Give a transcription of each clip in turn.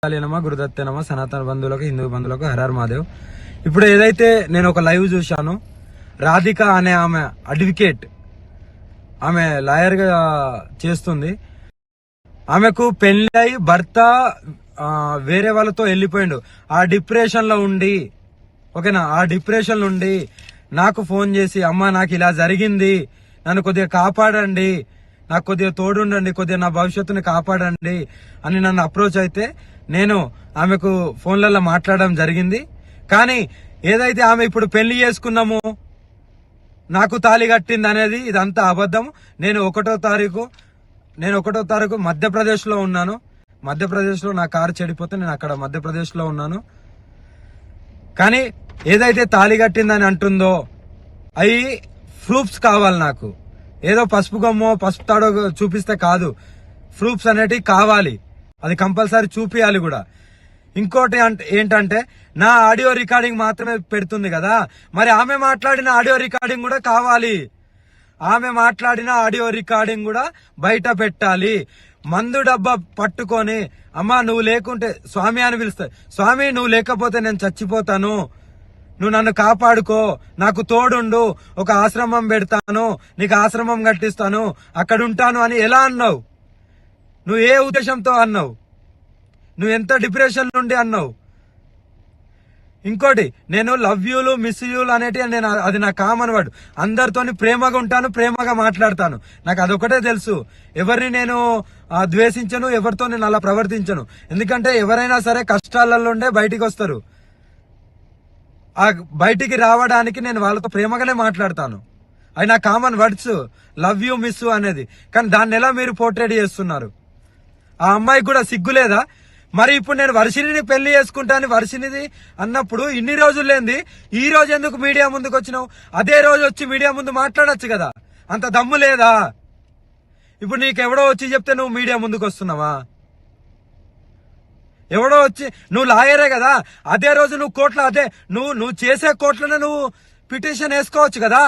నమ గురుదత్తే నమ సనాతన బంధువులకు హిందూ బంధువులకు హరహర్ మహాదేవ్. ఇప్పుడు ఏదైతే నేను ఒక లైవ్ చూశాను, రాధిక అనే ఆమె అడ్వకేట్, ఆమె లాయర్ గా చేస్తుంది. ఆమెకు పెళ్ళై భర్త వేరే వాళ్ళతో వెళ్ళిపోయిండు. ఆ డిప్రెషన్ లో ఉండి, ఓకేనా, ఆ డిప్రెషన్ నుండి నాకు ఫోన్ చేసి, అమ్మ నాకు ఇలా జరిగింది, నన్ను కొద్దిగా కాపాడండి, నాకు కొద్దిగా తోడుండండి, కొద్దిగా నా భవిష్యత్తుని కాపాడండి అని నన్ను అప్రోచ్ అయితే నేను ఆమెకు ఫోన్లలో మాట్లాడడం జరిగింది. కానీ ఏదైతే ఆమె ఇప్పుడు పెళ్లి చేసుకున్నాము, నాకు తాళి కట్టింది అనేది ఇదంతా అబద్ధం. నేను ఒకటో తారీఖు మధ్యప్రదేశ్ లో ఉన్నాను. మధ్యప్రదేశ్ లో నా కారు చెడిపోతే నేను అక్కడ మధ్యప్రదేశ్ లో ఉన్నాను. కానీ ఏదైతే తాళి కట్టిందని అంటుందో అవి ప్రూఫ్స్ కావాలి నాకు. ఏదో పసుపు గమ్మో పసుపు తాడో చూపిస్తే కాదు, ప్రూఫ్స్ అనేటివి కావాలి. అది కంపల్సరీ చూపియాలి కూడా. ఇంకోటి ఏంటంటే నా ఆడియో రికార్డింగ్ మాత్రమే పెడుతుంది కదా, మరి ఆమె మాట్లాడిన ఆడియో రికార్డింగ్ కూడా కావాలి. ఆమె మాట్లాడిన ఆడియో రికార్డింగ్ కూడా బయట పెట్టాలి. మందు డబ్బా పట్టుకొని, అమ్మా నువ్వు లేకుంటే స్వామి అని పిలుస్తా, స్వామి నువ్వు లేకపోతే నేను చచ్చిపోతాను, నువ్వు నన్ను కాపాడుకో, నాకు తోడుండు, ఒక ఆశ్రమం పెడతాను, నీకు ఆశ్రమం కట్టిస్తాను, అక్కడ ఉంటాను అని ఎలా అన్నావు? నువ్వు ఏ ఉద్దేశంతో అన్నావు? నువ్వు ఎంత డిప్రెషన్ నుండి అన్నావు? ఇంకోటి, నేను లవ్ యూలు మిస్ యూలు అనేటివి నేను అది నా కామన్ వర్డ్. అందరితోని ప్రేమగా ఉంటాను, ప్రేమగా మాట్లాడతాను. నాకు అదొకటే తెలుసు. ఎవరిని నేను ద్వేషించను, ఎవరితో నేను అలా ప్రవర్తించను. ఎందుకంటే ఎవరైనా సరే కష్టాలలో ఉండే బయటికి వస్తారు. ఆ బయటికి రావడానికి నేను వాళ్ళతో ప్రేమగానే మాట్లాడతాను. అవి నా common words, love you miss అనేది. కానీ దాన్ని ఎలా మీరు పోర్ట్రేట్ చేస్తున్నారు? ఆ అమ్మాయికి కూడా సిగ్గులేదా? మరి ఇప్పుడు నేను వర్షిణిని పెళ్లి చేసుకుంటాను, వర్షిణిది అన్నప్పుడు ఇన్ని రోజులు లేంది ఈ రోజు ఎందుకు మీడియా ముందుకు వచ్చినావు? అదే రోజు వచ్చి మీడియా ముందు మాట్లాడొచ్చు కదా, అంత దమ్ము లేదా? ఇప్పుడు నీకెవడో వచ్చి చెప్తే నువ్వు మీడియా ముందుకు వస్తున్నావా? ఎవడో వచ్చి, నువ్వు లాయరే కదా, అదే రోజు నువ్వు కోర్టులో, అదే నువ్వు చేసే కోర్టులోనే నువ్వు పిటిషన్ వేసుకోవచ్చు కదా.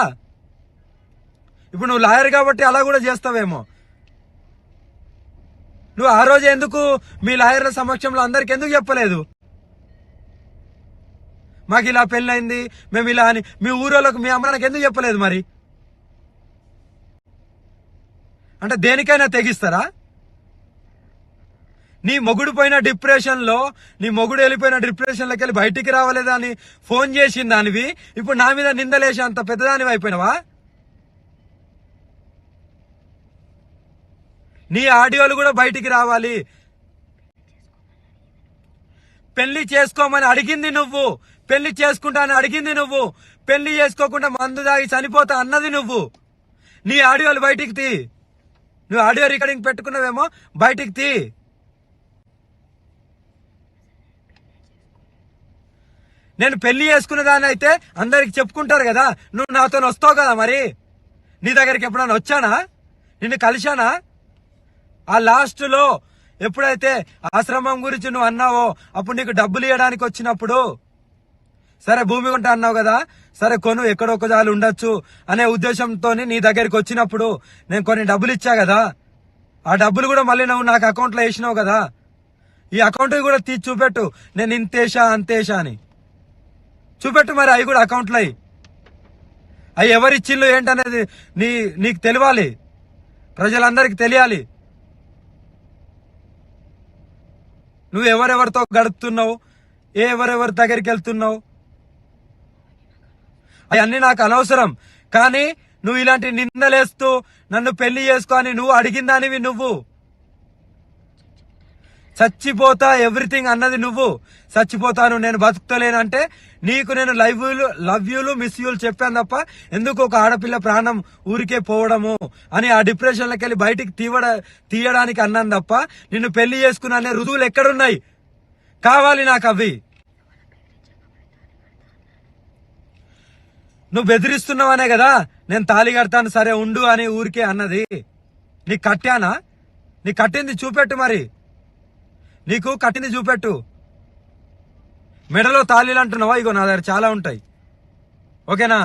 ఇప్పుడు నువ్వు లాయర్ కాబట్టి అలా కూడా చేస్తావేమో. నువ్వు ఆ రోజు ఎందుకు మీ లాయర్ల సమక్షంలో అందరికి ఎందుకు చెప్పలేదు? మాకు ఇలా పెళ్ళైంది, మేము ఇలా అని మీ ఊరోళ్ళకు, మీ అమ్మకి ఎందుకు చెప్పలేదు? మరి అంటే దేనికైనా తెగిస్తారా? నీ మొగుడు పోయిన డిప్రెషన్ లో, నీ మొగుడు వెళ్ళిపోయిన డిప్రెషన్ లోకి వెళ్ళి బయటికి రావలేదా అని ఫోన్ చేసిన దానివి ఇప్పుడు నా మీద నిందలేసి అంత పెద్దదానివి అయిపోయినావా? నీ ఆడియోలు కూడా బయటికి రావాలి. పెళ్లి చేసుకోమని అడిగింది నువ్వు, పెళ్లి చేసుకుంటా అని అడిగింది నువ్వు, పెళ్లి చేసుకోకుండా మందు దాగి చనిపోతా అన్నది నువ్వు. నీ ఆడియోలు బయటికి తీ. నువ్వు ఆడియో రికార్డింగ్ పెట్టుకున్నావేమో, బయటికి తీ. నేను పెళ్లి చేసుకున్న దాన్ని అయితే అందరికి చెప్పుకుంటారు కదా, నువ్వు నాతో వస్తావు కదా. మరి నీ దగ్గరికి ఎప్పుడైనా వచ్చానా? నిన్ను కలిశానా? ఆ లాస్ట్ లో ఎప్పుడైతే ఆశ్రమం గురించి నువ్వు అన్నావో, అప్పుడు నీకు డబ్బులు ఇవ్వడానికి వచ్చినప్పుడు, సరే భూమి కొంటా అన్నావు కదా, సరే కొను, ఎక్కడొక్క జాలు ఉండొచ్చు అనే ఉద్దేశంతో నీ దగ్గరికి వచ్చినప్పుడు నేను కొన్ని డబ్బులు ఇచ్చా కదా, ఆ డబ్బులు కూడా మళ్ళీ నువ్వు నాకు అకౌంట్లో వేసినావు కదా. ఈ అకౌంట్ కూడా తీసి చూపెట్టు, నేను ఇంతేషా అంతేషా అని చూపెట్టు. మరి అవి కూడా అకౌంట్లో అవి ఎవరిచ్చిళ్ళు ఏంటనేది నీకు తెలియాలి, ప్రజలందరికీ తెలియాలి. నువ్వు ఎవరెవరితో గడుపుతున్నావు, ఎవరెవరి దగ్గరికి వెళ్తున్నావు, అవన్నీ నాకు అనవసరం. కానీ నువ్వు ఇలాంటి నిందలేస్తూ నన్ను పెళ్లి చేసుకో అని నువ్వు అడిగిన దానివి నువ్వు. చచ్చిపోతా ఎవ్రీథింగ్ అన్నది నువ్వు. చచ్చిపోతాను, నేను బతుకుతలేనంటే నీకు నేను లవ్ యూలు మిస్ యూలు చెప్పాను తప్ప ఎందుకు ఒక ఆడపిల్ల ప్రాణం ఊరికే పోవడము అని ఆ డిప్రెషన్లోకి వెళ్ళి బయటికి తీయడానికి అన్నాను తప్ప నిన్ను పెళ్లి చేసుకున్నా అనే రుజువులు ఎక్కడున్నాయి? కావాలి నాకు అవి. నువ్వు బెదిరిస్తున్నావనే కదా నేను తాళి కడతాను, సరే ఉండు అని ఊరికే అన్నది. నీకు కట్టానా? నీకు కట్టింది చూపెట్టు. మరి నీకు కట్టింది చూపెట్టు. మెడలో తాళీలు అంటున్నావా? ఇగో నా దగ్గర చాలా ఉంటాయి, ఓకేనా.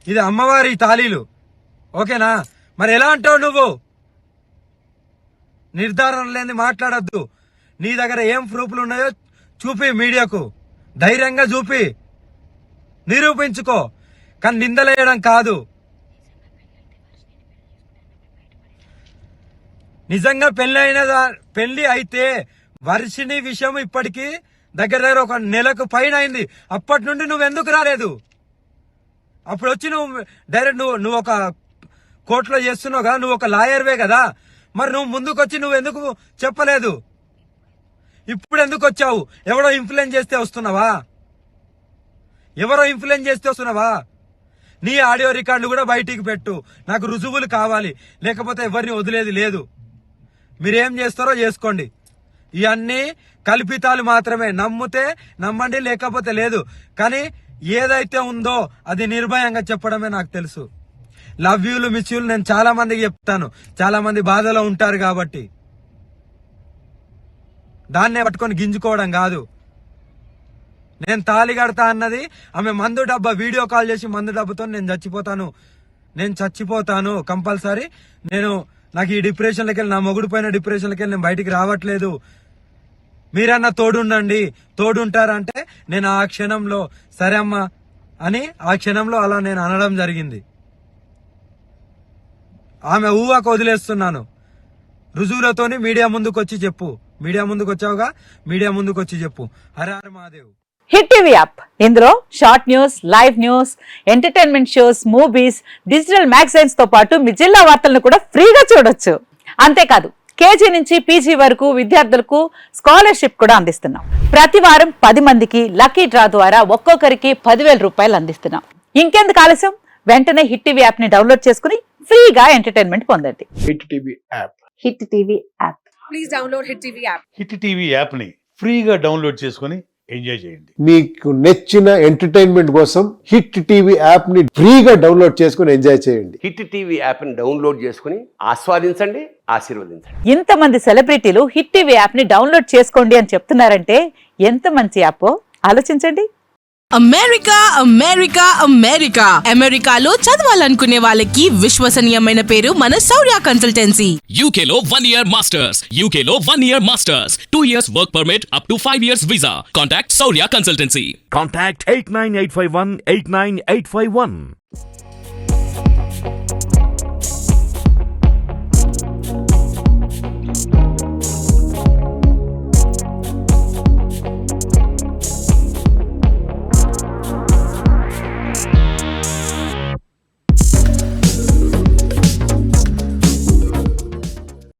ఇది అమ్మవారి తాళీలు, ఓకేనా. మరి ఎలా అంటావు నువ్వు? నిర్ధారణ లేని మాట్లాడద్దు. నీ దగ్గర ఏం ప్రూఫ్లు ఉన్నాయో చూపి, మీడియాకు ధైర్యంగా చూపి, నిరూపించుకో. కానీ నిందలేయడం కాదు. నిజంగా పెళ్లి అయితే వర్షిని విషయం ఇప్పటికీ దగ్గర ఒక నెలకు పైన అయింది. అప్పటి నుండి నువ్వు ఎందుకు రాలేదు? అప్పుడు వచ్చి నువ్వు డైరెక్ట్ నువ్వు ఒక కోర్టులో చేస్తున్నావు కదా, నువ్వు ఒక లాయర్వే కదా, మరి నువ్వు ముందుకు వచ్చి నువ్వు ఎందుకు చెప్పలేదు? ఇప్పుడు ఎందుకు వచ్చావు? ఎవరో ఇన్ఫ్లుయెన్స్ చేస్తే వస్తున్నావా? ఎవరో ఇన్ఫ్లుయెన్స్ చేస్తే వస్తున్నావా? నీ ఆడియో రికార్డు కూడా బయటికి పెట్టు, నాకు రుజువులు కావాలి, లేకపోతే ఎవరిని వదిలేది లేదు. మీరేం చేస్తారో చేసుకోండి. ఇవన్నీ కల్పితాలు మాత్రమే. నమ్మితే నమ్మండి, లేకపోతే లేదు. కానీ ఏదైతే ఉందో అది నిర్భయంగా చెప్పడమే నాకు తెలుసు. లవ్ యూలు, మిస్ యూలు నేను చాలా మందికి చెప్తాను. చాలా మంది బాధలో ఉంటారు కాబట్టి దాన్నే పట్టుకొని గింజుకోవడం కాదు. నేను తాళి కడతా అన్నది ఆమె మందు డబ్బా వీడియో కాల్ చేసి మందు డబ్బుతో నేను చచ్చిపోతాను కంపల్సరీ. నాకు ఈ డిప్రెషన్లకి వెళ్ళి, నా మొగుడు పైన డిప్రెషన్లకి వెళ్ళి నేను బయటికి రావట్లేదు, మీరన్నా తోడుంటారంటే నేను ఆ క్షణంలో సరే అమ్మా అని ఆ క్షణంలో అలా నేను అనడం జరిగింది. ఆమె ఊహకు వదిలేస్తున్నాను. రుజువులతోని మీడియా ముందుకు వచ్చి చెప్పు. మీడియా ముందుకు వచ్చావుగా, మీడియా ముందుకు వచ్చి చెప్పు. హర హర మహాదేవ్. హిట్ టీవీ యాప్, ఇందులో short news, live news, entertainment shows, movies, digital magazines తో పాటు మీ జిల్లా వార్తలను కూడా ఫ్రీగా చూడొచ్చు. అంతేకాదు కేజీ నుంచి పీజీ వరకు విద్యార్థులకు స్కాలర్షిప్ కూడా అందిస్తున్నాం. ప్రతి వారం 10 మందికి లక్కీ డ్రా ద్వారా ఒక్కొక్కరికి 10,000 రూపాయలు అందిస్తున్నాం. ఇంకెందుకు ఆలస్యం, వెంటనే హిట్ టీవీ యాప్ ని డౌన్లోడ్ చేసుకుని ఫ్రీగా ఎంటర్టైన్మెంట్ పొందండి. Hit TV app. Hit TV app. Please download hit TV app. Hit TV app ని ఫ్రీగా డౌన్లోడ్ చేసుకుని ఎంజాయ్ చేయండి. మీకు నచ్చిన ఎంటర్టైన్మెంట్ కోసం హిట్ టీవీ యాప్ ని ఫ్రీగా డౌన్లోడ్ చేసుకుని ఎంజాయ్ చేయండి. హిట్ టీవీ యాప్ ని డౌన్లోడ్ చేసుకుని ఆస్వాదించండి, ఆశీర్వదించండి. ఇంతమంది సెలబ్రిటీలు హిట్ టీవీ యాప్ ని డౌన్లోడ్ చేసుకోండి అని చెప్తున్నారంటే ఎంత మంచి యాప్ ఆలోచించండి. అమెరికా అమెరికాలో చదవాలనుకునే వాళ్ళకి విశ్వసనీయమైన పేరు మన శౌర్య కన్సల్టెన్సీ. UK లో 1 year masters. UK లో 1 year masters. 2 years work permit up to 5 years visa. Contact Saurya Consultancy. Contact 89851 89851.